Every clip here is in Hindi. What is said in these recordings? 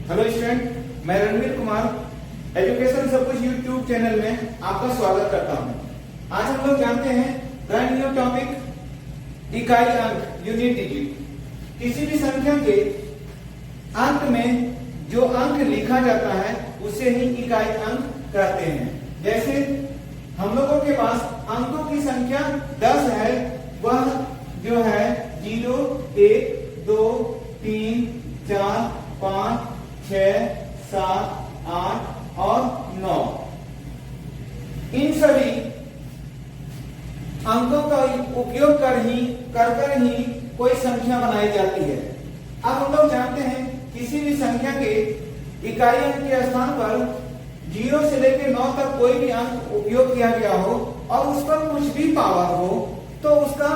हेलो स्टूडेंट, मैं रणवीर कुमार एजुकेशन सब कुछ यूट्यूब चैनल में आपका स्वागत करता हूं। आज हम लोग जानते हैं ब्रांड न्यू टॉपिक इकाई अंक यूनिट डिजिट। किसी भी संख्या के अंक में जो अंक लिखा जाता है उसे ही इकाई अंक कहते हैं। जैसे हम लोगों के पास अंकों की संख्या 10 है, वह जो है 0, 1, 2, 3, 4, 5, 6, 7, 8 और 9। इन सभी अंकों का उपयोग कर ही कोई संख्या बनाई जाती है। अब हम लोग जानते हैं किसी भी संख्या के इकाई अंक के स्थान पर 0 से लेकर 9 तक कोई भी अंक उपयोग किया गया हो और उस पर कुछ भी पावर हो तो उसका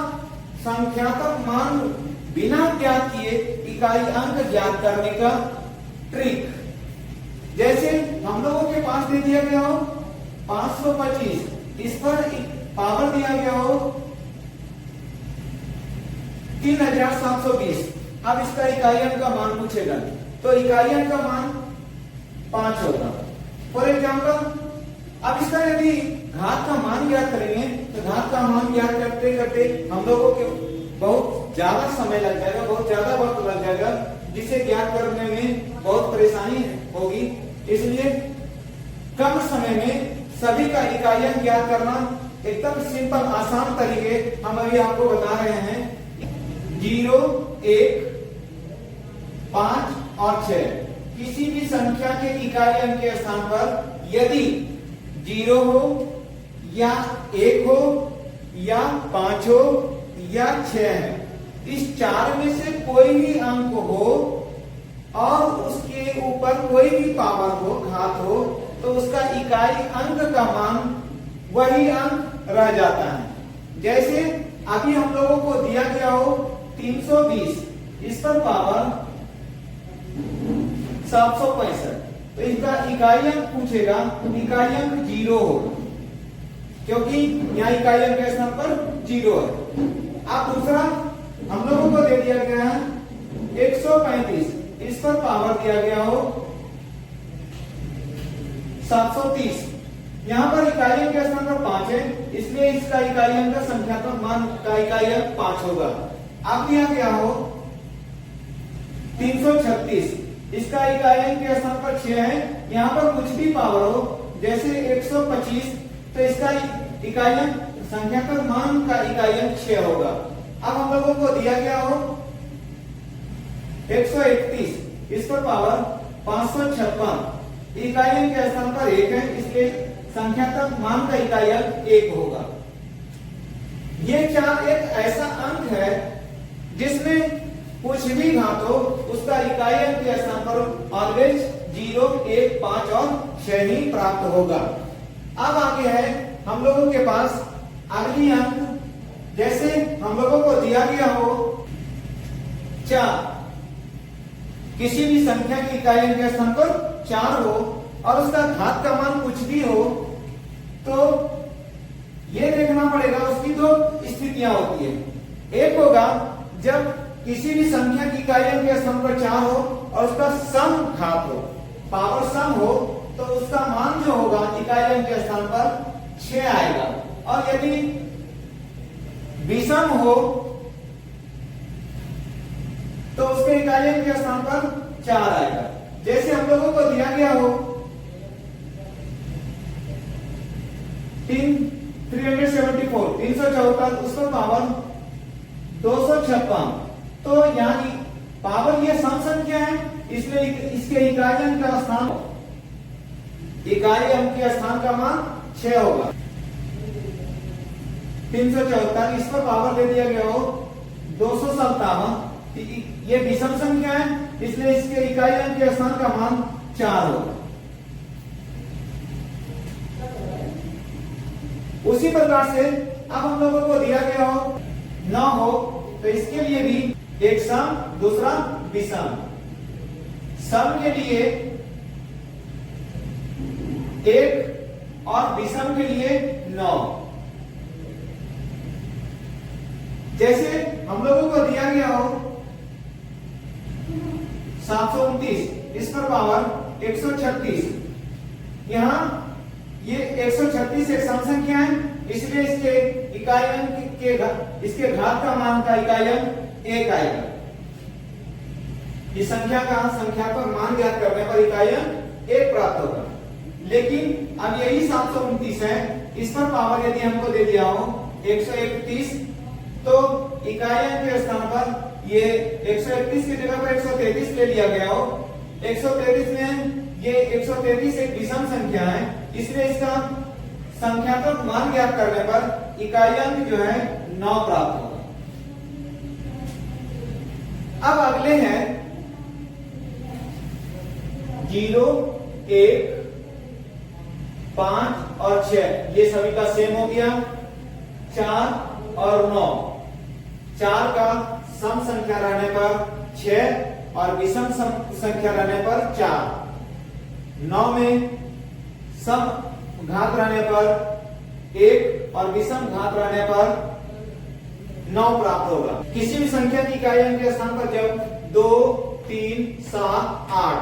संख्यात्मक मान बिना ज्ञात किए इकाई अंक ज्ञात करने का ट्रिक। जैसे हम लोगों के पास दे दिया गया हो 525, इस पर पावर दिया गया हो 3720। अब इसका इकाई अंक का मान पूछेगा तो इकाई अंक का मान 5 होगा। फॉर एग्जाम्पल, अब इसका यदि घात का मान ज्ञात करेंगे तो घात का मान ज्ञात करते करते हम लोगों के बहुत ज्यादा समय लग जाएगा, बहुत ज्यादा वक्त लग जाएगा, जिसे ज्ञात करने में बहुत परेशानी होगी। इसलिए कम समय में सभी का इकाई अंक ज्ञात करना एकदम सिंपल आसान तरीके हम अभी आपको बता रहे हैं। 0, 1, 5 और 6 किसी भी संख्या के इकाई अंक के स्थान पर यदि 0 हो या 1 हो या 5 हो या 6 है, इस 4 में से कोई भी अंक हो और उसके ऊपर कोई भी पावर हो, घात हो, तो उसका इकाई अंक का मान वही अंक रह जाता है। जैसे अभी हम लोगों को दिया गया हो 320, इस पर पावर 765, तो इसका इकाई अंक पूछेगा, इकाई अंक 0 हो क्योंकि यहाँ इकाई अंक के स्थान पर 0 है। अब दूसरा हम लोगों को दे दिया गया है 135, इस पर पावर दिया गया हो 730, यहां पर इकाई अंक के स्थान पर 5 है, इसलिए इसका इकाई अंक का संख्यात्मक मान का इकाई अंक 5 होगा। अब दिया गया हो 336, इसका इकाई अंक के स्थान पर 6 है, यहां पर कुछ भी पावर हो जैसे 125, तो इसका इकाई अंक संख्यात्मक मान का इकाई अंक 6 होगा। अब हम लोगों को दिया गया हो 131, इस पर पावर 556, इकाई अंक के स्थान पर 1 है, इसलिए संख्यात्मक मान का इकाई अंक 1 होगा। ये 4 एक ऐसा अंक है जिसमें कुछ भी घात हो उसका इकाई अंक के स्थान पर ऑलवेज 0, 1, 5 और 6 ही प्राप्त होगा। अब आगे है हम लोगों के पास अगली अंक। जैसे हम लोगों को दिया गया हो 4, किसी भी संख्या की इकाई अंक के स्थान पर 4 हो और उसका घात का मान कुछ भी हो, तो यह देखना पड़ेगा उसकी 2 स्थितियां होती है। एक होगा जब किसी भी संख्या की इकाई अंक के स्थान पर 4 हो और उसका सम घात हो, पावर सम हो, तो उसका मान जो होगा इकाई अंक के स्थान पर 6 आएगा। और यदि विषम हो तो उसके इकाई अंक के स्थान पर 4 आएगा। जैसे हम लोगों को दिया गया हो 374, उसका पावर 256, तो यहाँ की पावर ये सम संख्या है, इसलिए इसके इकाई अंक का स्थान, इकाई अंक के स्थान का मान 6 होगा। 374, इस पर पावर दे दिया गया हो 257, ये विषम संख्या है, इसलिए इसके इकाई अंक के स्थान का मान 4 होगा। उसी प्रकार से अब हम लोगों को दिया गया हो 9 हो, तो इसके लिए भी एक सम दूसरा विषम। सम के लिए 1 और विषम के लिए 9। जैसे हम लोगों को दिया गया हो 729, इस पर पावर 136। यहाँ ये 136 एक सम संख्या है, इसलिए इसके इकाई अंक इसके घात का मान का इकाई अंक 1 आएगा। इस संख्या का संख्यात्मक मान ज्ञात करने पर इकाई अंक 1 प्राप्त होगा। लेकिन अब यही 729 है, इस पर पावर यदि हमको दे दिया हो 131, तो इकाई अंक के स्थान पर ये 131 की जगह पर 133 ले लिया गया हो। 133 में ये 133 एक विषम संख्या है, इसलिए इसका संख्यात्मक मान ज्ञात करने पर इकाई अंक जो है 9 प्राप्त होगा। अब अगले हैं 0, 1, 5 और 6, ये सभी का सेम हो गया। 4 और 9, 4 का सम संख्या रहने पर 6 और विषम संख्या रहने पर 4। 9 में सम घात रहने पर 1 और विषम घात रहने पर 9 प्राप्त होगा। किसी भी संख्या की इकाई अंक के स्थान पर जब 2, 3, 7, 8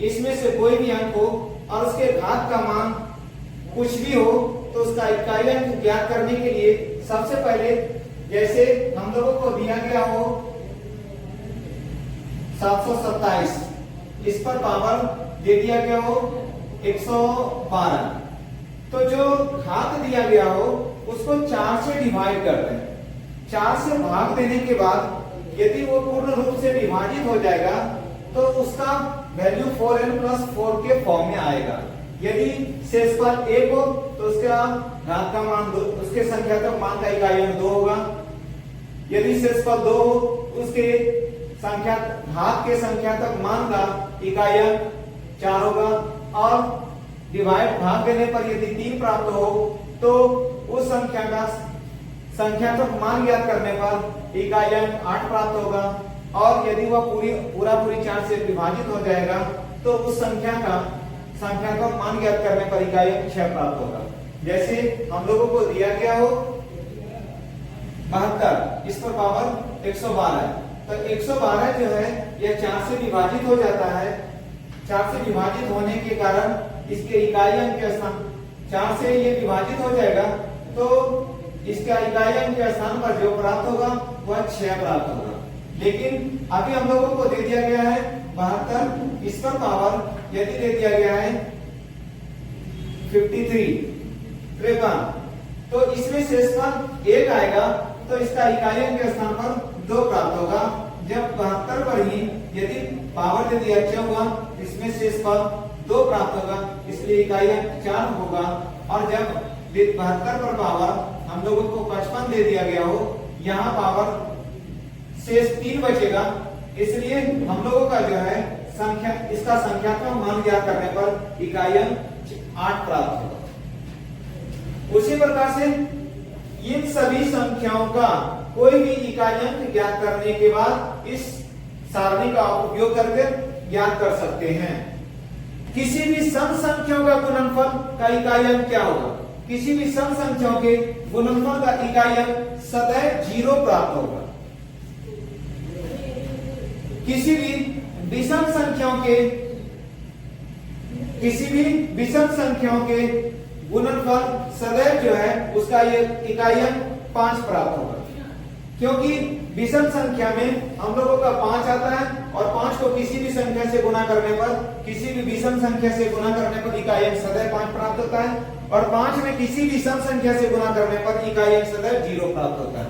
इसमें से कोई भी अंक हो और उसके घात का मान कुछ भी हो, तो उसका इकाई अंक ज्ञात करने के लिए सबसे पहले जैसे हम लोगों को दिया गया हो 727, इस पर पावर दे दिया गया हो 112, तो जो घात दिया गया हो उसको 4 से डिवाइड कर दें। 4 से भाग देने के बाद यदि वो पूर्ण रूप से विभाजित हो जाएगा तो उसका वैल्यू 4n+4 के फॉर्म में आएगा। यदि शेषफल 1 हो तो उसका घात का मान 2, उसके संख्यात्मक मान का इकाई अंक 2 होगा। यदि शेषफल 2 हो तो उसके संख्या घात के संख्यात्मक मान का इकाई अंक 4 होगा। और डिवाइड भाग देने पर यदि 3 प्राप्त हो तो उस संख्या का संख्यात्मक मान ज्ञात करने पर इकाई अंक 8 प्राप्त होगा। और यदि वह पूरी 4 से विभाजित हो जाएगा तो उस संख्या का संख्यात्मक मान ज्ञात करने पर इकाई अंक 6 प्राप्त होगा। जैसे हम लोगों को दिया गया हो 72, इस पर पावर 112 है, तो 112 जो है यह 4 से विभाजित हो जाता है। 4 से विभाजित होने के कारण इसके इकाई अंक के स्थान 4 से ये विभाजित हो जाएगा, तो इसका इकाई अंक के स्थान पर जो प्राप्त होगा वह 6 प्राप्त होगा। लेकिन अभी हम लोगों को दे दिया गया है 72, इस पर पावर यदि दे दिया गया है 53, तो इसमें शेषफल 1 आएगा, तो इसका इकाई अंक के स्थान पर 2 प्राप्त होगा। जब 72 पर ही यदि पावर दे दिया 4, इसमें शेषफल 2 प्राप्त होगा, इसलिए इकाई अंक 4 होगा। और जब 72 पर पावर हम लोगों को 55 दे दिया गया हो, यहाँ पावर शेष 3 बचेगा, इसलिए हम लोगों का जो है संख्या इसका संख्यात्मक मान ज्ञात करने पर इकाई अंक 8 प्राप्त होगा। उसी प्रकार से इन सभी संख्याओं का कोई भी इकाई अंक ज्ञात करने के बाद इस सारणी का उपयोग करके ज्ञात कर सकते हैं। किसी भी सम संख्याओं का गुणनफल का इकाई अंक क्या होगा? किसी भी सम संख्याओं के गुणनफल का इकाई अंक सदैव 0 प्राप्त होगा। किसी भी विषम संख्याओं के गुणनफल सदैव जो है उसका ये इकाई अंक 5 प्राप्त होगा, क्योंकि विषम संख्या में हम लोगों का 5 आता है और 5 को किसी भी संख्या से गुणा करने पर, किसी भी विषम संख्या से गुणा करने पर इकाई अंक सदैव 5 प्राप्त होता है, और 5 में किसी भी सम संख्या से गुणा करने पर इकाई अंक सदैव 0 प्राप्त होता है।